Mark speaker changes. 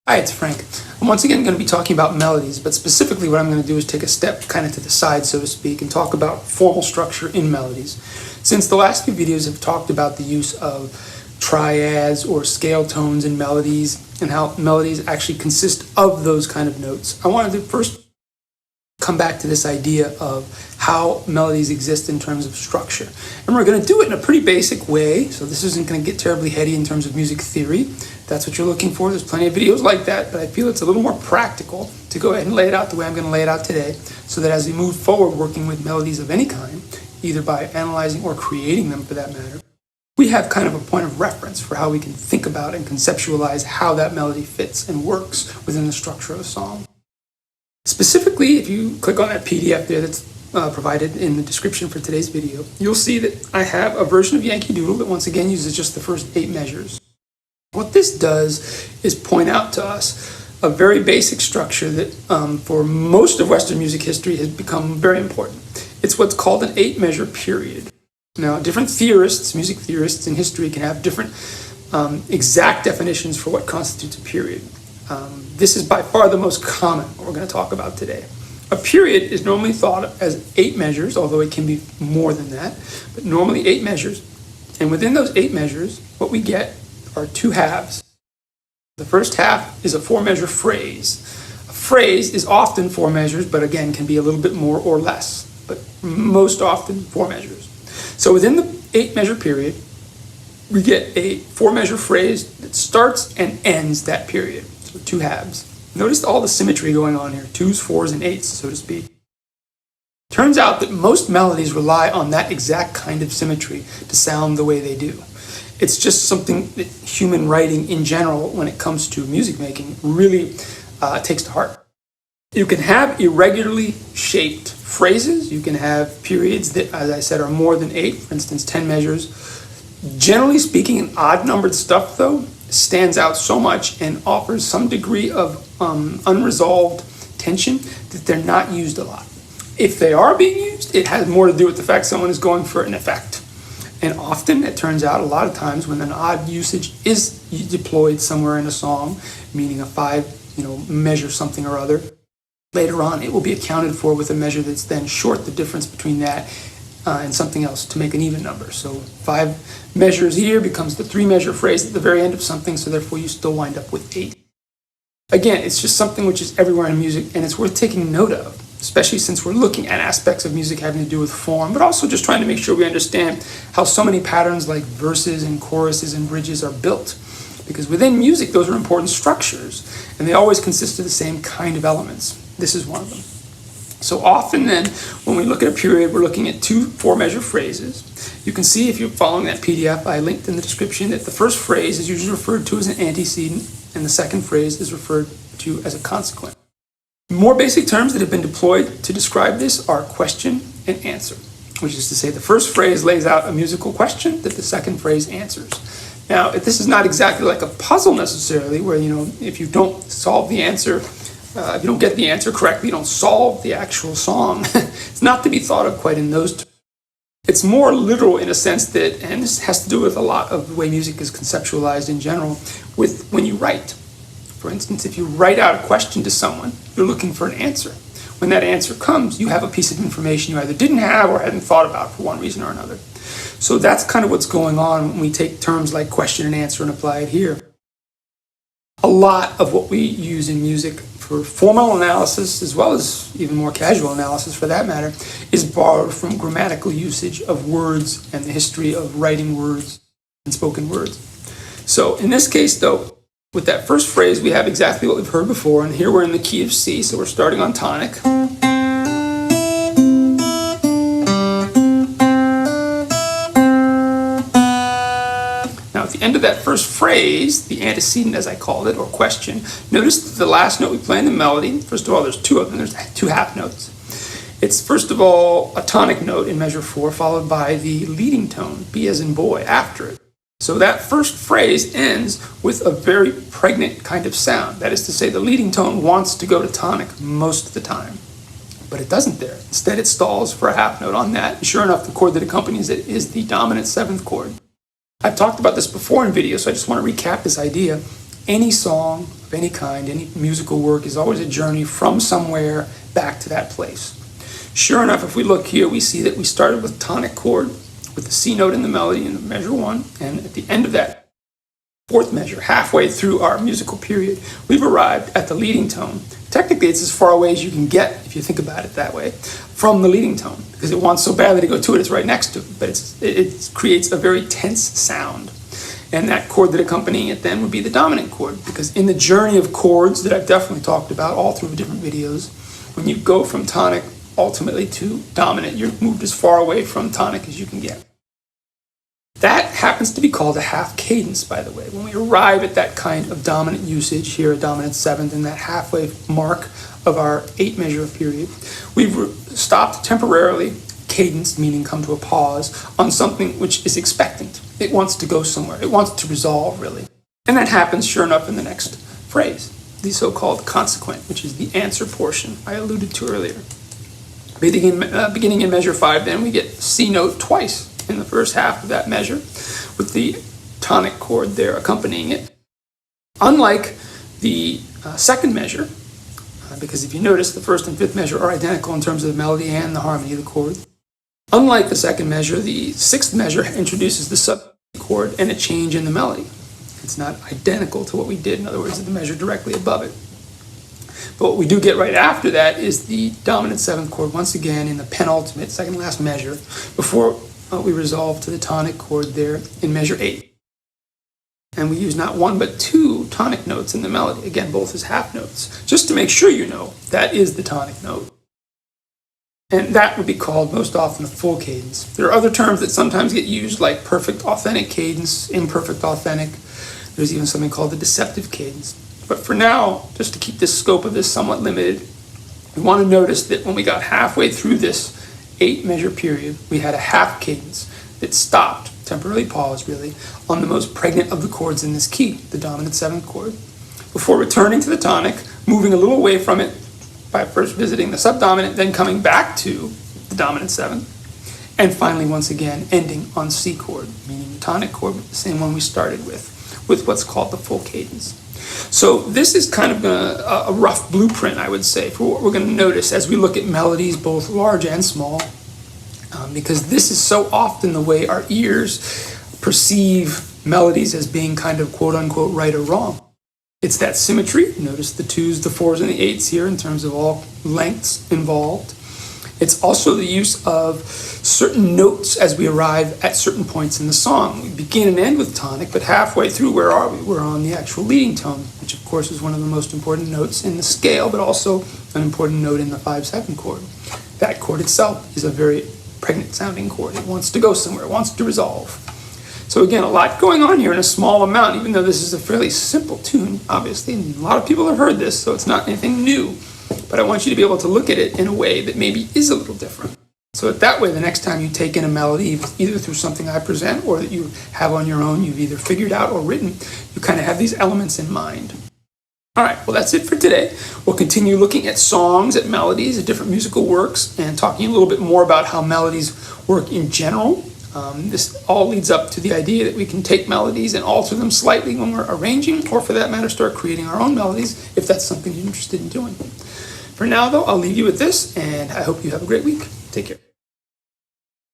Speaker 1: Hi, it's Frank. I'm once again going to be talking about melodies, but specifically what I'm going to do is take a step kind of to the side, so to speak, and talk about formal structure in melodies. Since the last few videos have talked about the use of triads or scale tones in melodies and how melodies actually consist of those kind of notes, I wanted to first come back to this idea of how melodies exist in terms of structure. And we're going to do it in a pretty basic way, so this isn't going to get terribly heady in terms of music theory. If that's what you're looking for, there's plenty of videos like that, but I feel it's a little more practical to go ahead and lay it out the way I'm going to lay it out today, so that as we move forward working with melodies of any kind, either by analyzing or creating them for that matter, we have kind of a point of reference for how we can think about and conceptualize how that melody fits and works within the structure of a song. Specifically, if you click on that PDF there that's provided in the description for today's video, you'll see that I have a version of Yankee Doodle that once again uses just the first 8 measures. What this does is point out to us a very basic structure that for most of Western music history has become very important. It's what's called an 8-measure period. Now, different theorists, music theorists in history, can have different exact definitions for what constitutes a period. This is by far the most common, what we're going to talk about today. A period is normally thought of as 8 measures, although it can be more than that, but normally 8 measures. And within those 8 measures, what we get are 2 halves. The first half is a 4-measure phrase. A phrase is often 4 measures, but again can be a little bit more or less, but most often 4 measures. So within the 8-measure period, we get a 4-measure phrase that starts and ends that period. So 2 halves. Notice all the symmetry going on here, 2s, 4s, and 8s, so to speak. Turns out that most melodies rely on that exact kind of symmetry to sound the way they do. It's just something that human writing in general, when it comes to music making, really takes to heart. You can have irregularly shaped phrases. You can have periods that, as I said, are more than 8, for instance, 10 measures. Generally speaking, an odd-numbered stuff, though, stands out so much and offers some degree of unresolved tension that they're not used a lot. If they are being used, it has more to do with the fact someone is going for an effect. And often, it turns out, a lot of times when an odd usage is deployed somewhere in a song, meaning a 5-measure something or other, later on it will be accounted for with a measure that's then short the difference between that and something else to make an even number. So 5 measures here becomes the 3-measure phrase at the very end of something, so therefore you still wind up with 8. Again, it's just something which is everywhere in music, and it's worth taking note of, especially since we're looking at aspects of music having to do with form, but also just trying to make sure we understand how so many patterns like verses and choruses and bridges are built. Because within music, those are important structures, and they always consist of the same kind of elements. This is one of them. So often then, when we look at a period, we're looking at 2 4-measure phrases. You can see, if you're following that PDF I linked in the description, that the first phrase is usually referred to as an antecedent, and the second phrase is referred to as a consequent. More basic terms that have been deployed to describe this are question and answer, which is to say the first phrase lays out a musical question that the second phrase answers. Now, this is not exactly like a puzzle necessarily, where, if you don't solve the answer, if you don't get the answer correctly, you don't solve the actual song. It's not to be thought of quite in those terms. It's more literal in a sense that, and this has to do with a lot of the way music is conceptualized in general, with when you write. For instance, if you write out a question to someone, you're looking for an answer. When that answer comes, you have a piece of information you either didn't have or hadn't thought about for one reason or another. So that's kind of what's going on when we take terms like question and answer and apply it here. A lot of what we use in music for formal analysis, as well as even more casual analysis for that matter, is borrowed from grammatical usage of words and the history of writing words and spoken words. So in this case, though, with that first phrase, we have exactly what we've heard before, and here we're in the key of C, so we're starting on tonic. Now, at the end of that first phrase, the antecedent, as I called it, or question, notice that the last note we play in the melody, first of all, there's 2 of them, there's 2 half notes. It's, first of all, a tonic note in measure 4, followed by the leading tone, B as in boy, after it. So that first phrase ends with a very pregnant kind of sound. That is to say, the leading tone wants to go to tonic most of the time, but it doesn't there. Instead, it stalls for a half note on that. And sure enough, the chord that accompanies it is the dominant 7th chord. I've talked about this before in videos, so I just want to recap this idea. Any song of any kind, any musical work is always a journey from somewhere back to that place. Sure enough, if we look here, we see that we started with tonic chord with the C note in the melody in measure 1, and at the end of that fourth measure, halfway through our musical period, we've arrived at the leading tone. Technically, it's as far away as you can get, if you think about it that way, from the leading tone, because it wants so badly to go to it, it's right next to it, but it creates a very tense sound. And that chord that accompanying it then would be the dominant chord, because in the journey of chords that I've definitely talked about all through the different videos, when you go from tonic ultimately to dominant, you're moved as far away from tonic as you can get. That happens to be called a half cadence, by the way. When we arrive at that kind of dominant usage, here a dominant seventh, and that halfway mark of our 8-measure period, we've stopped temporarily, cadence meaning come to a pause, on something which is expectant. It wants to go somewhere. It wants to resolve, really. And that happens, sure enough, in the next phrase, the so-called consequent, which is the answer portion I alluded to earlier. Beginning in measure 5, then, we get C note twice in the first half of that measure, with the tonic chord there accompanying it. Unlike the second measure, because if you notice, the first and fifth measure are identical in terms of the melody and the harmony of the chord. Unlike the second measure, the sixth measure introduces the sub chord and a change in the melody. It's not identical to what we did, in other words, the measure directly above it. But what we do get right after that is the dominant seventh chord, once again in the penultimate, second last measure, before we resolve to the tonic chord there in measure 8. And we use not one but 2 tonic notes in the melody, again, both as half notes, just to make sure you know that is the tonic note. And that would be called most often a full cadence. There are other terms that sometimes get used, like perfect authentic cadence, imperfect authentic. There's even something called the deceptive cadence. But for now, just to keep this scope of this somewhat limited, we want to notice that when we got halfway through this 8-measure period, we had a half cadence that stopped, temporarily paused really, on the most pregnant of the chords in this key, the dominant seventh chord, before returning to the tonic, moving a little away from it by first visiting the subdominant, then coming back to the dominant seventh, and finally, once again, ending on C chord, meaning the tonic chord, the same one we started with what's called the full cadence. So this is kind of a rough blueprint, I would say, for what we're going to notice as we look at melodies, both large and small, because this is so often the way our ears perceive melodies as being kind of quote-unquote right or wrong. It's that symmetry. Notice the 2s, the 4s, and the 8s here in terms of all lengths involved. It's also the use of certain notes as we arrive at certain points in the song. We begin and end with tonic, but halfway through, where are we? We're on the actual leading tone, which of course is one of the most important notes in the scale, but also an important note in the 5/7 chord. That chord itself is a very pregnant sounding chord. It wants to go somewhere, it wants to resolve. So again, a lot going on here in a small amount, even though this is a fairly simple tune, obviously, and a lot of people have heard this, so it's not anything new. But I want you to be able to look at it in a way that maybe is a little different. So that way, the next time you take in a melody, either through something I present or that you have on your own, you've either figured out or written, you kind of have these elements in mind. All right, well, that's it for today. We'll continue looking at songs, at melodies, at different musical works, and talking a little bit more about how melodies work in general. This all leads up to the idea that we can take melodies and alter them slightly when we're arranging, or for that matter, start creating our own melodies if that's something you're interested in doing. For now, though, I'll leave you with this, and I hope you have a great week. Take care.